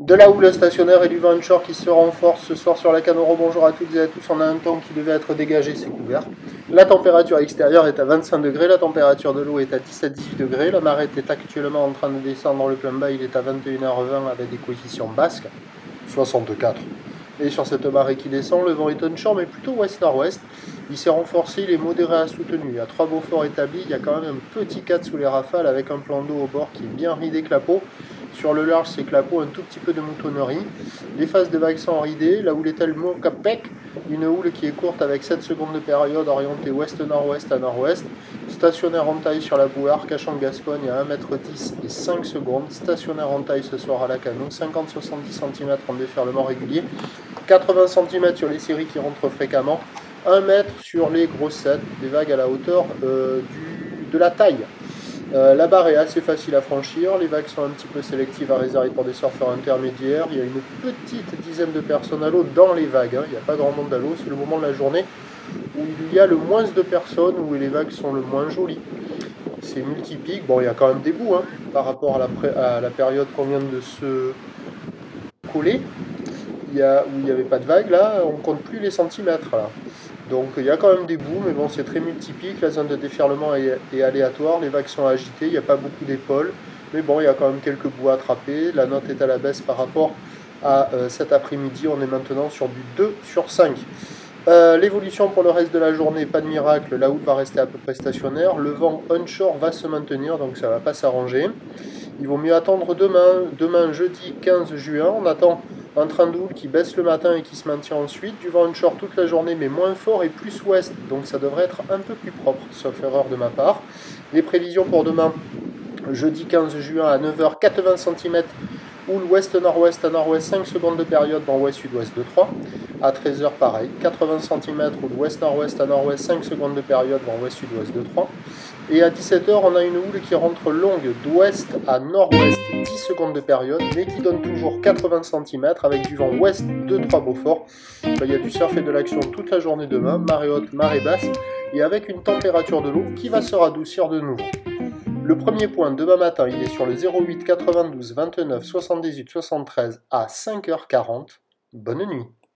De la houle stationnaire et du vent onshore qui se renforce ce soir sur la Canoro. Bonjour à toutes et à tous. On a un temps qui devait être dégagé, c'est couvert. La température extérieure est à 25 degrés, la température de l'eau est à 17-18 degrés. La marée est actuellement en train de descendre le plein bas, il est à 21h20 avec des coefficients basques, 64. Et sur cette marée qui descend, le vent est onshore mais plutôt ouest-nord-ouest. Il s'est renforcé, il est modéré à soutenu. Il y a 3 Beauforts établis, il y a quand même un petit 4 sous les rafales avec un plan d'eau au bord qui est bien ridé clapot. Sur le large, c'est clapot, un tout petit peu de moutonnerie. Les phases de vagues sont ridées, la houle est tellement capec, une houle qui est courte avec 7 secondes de période orientée ouest-nord-ouest à nord-ouest. Stationnaire en taille sur la bouard, Cachan-Gascogne à 1m10 et 5 secondes. Stationnaire en taille ce soir à la Cano, 50-70 cm en déferlement régulier, 80 cm sur les séries qui rentrent fréquemment, 1 mètre sur les grossettes, des vagues à la hauteur de la taille. La barre est assez facile à franchir, les vagues sont un petit peu sélectives à réserver pour des surfeurs intermédiaires. Il y a une petite dizaine de personnes à l'eau dans les vagues, il n'y a pas grand monde à l'eau, c'est le moment de la journée où il y a le moins de personnes, où les vagues sont le moins jolies. C'est multipique, bon il y a quand même des bouts par rapport à la période qu'on vient de se coller, où il n'y avait pas de vagues, là on compte plus les centimètres là. Donc il y a quand même des bouts, mais bon c'est très multipique, la zone de déferlement est aléatoire, les vagues sont agitées, il n'y a pas beaucoup d'épaules, mais bon il y a quand même quelques bouts à attraper, la note est à la baisse par rapport à cet après-midi, on est maintenant sur du 2 sur 5. L'évolution pour le reste de la journée, pas de miracle, la houle va rester à peu près stationnaire, le vent onshore va se maintenir, donc ça ne va pas s'arranger. Il vaut mieux attendre demain jeudi 15 juin, on attend un train de houle qui baisse le matin et qui se maintient ensuite, du vent onshore toute la journée mais moins fort et plus ouest, donc ça devrait être un peu plus propre, sauf erreur de ma part. Les prévisions pour demain, jeudi 15 juin à 9h, 80 cm, houle ouest-nord-ouest à nord-ouest, 5 secondes de période, vent ouest-sud-ouest de 3. À 13h pareil, 80 cm, houle ouest-nord-ouest à nord-ouest, 5 secondes de période, vent ouest-sud-ouest de 3. Et à 17h, on a une houle qui rentre longue d'ouest à nord-ouest, 10 secondes de période, mais qui donne toujours 80 cm avec du vent ouest de 3 Beaufort. Il y a du surf et de l'action toute la journée demain, marée haute, marée basse, et avec une température de l'eau qui va se radoucir de nouveau. Le premier point demain matin, il est sur le 08 92 29 78 73 à 5h40. Bonne nuit.